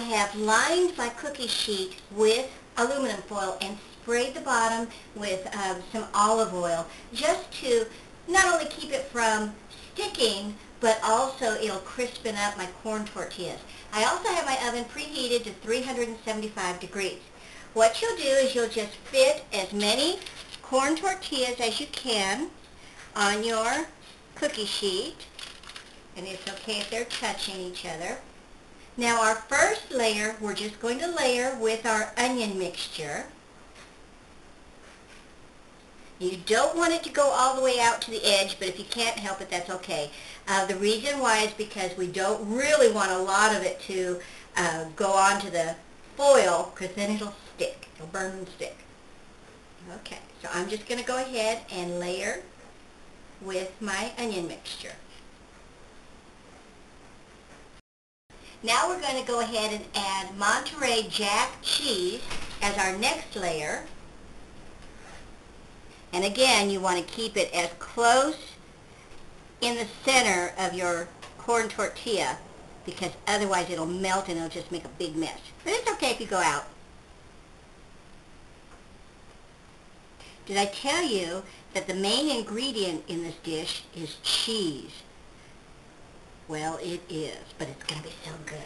have lined my cookie sheet with aluminum foil and sprayed the bottom with some olive oil just to not only keep it from sticking, but also it'll crispen up my corn tortillas. I also have my oven preheated to 375 degrees. What you'll do is you'll just fit as many corn tortillas as you can on your cookie sheet, and it's okay if they're touching each other. Now our first layer, we're just going to layer with our onion mixture. You don't want it to go all the way out to the edge, but if you can't help it, that's okay. The reason why is because we don't really want a lot of it to go onto the foil, because then it'll stick. It'll burn and stick. Okay, so I'm just going to go ahead and layer with my onion mixture. Now we're going to go ahead and add Monterey Jack cheese as our next layer. And again, you want to keep it as close in the center of your corn tortilla, because otherwise it'll melt and it'll just make a big mess. But it's okay if you go out. Did I tell you that the main ingredient in this dish is cheese? Well, it is, but it's going to be so good.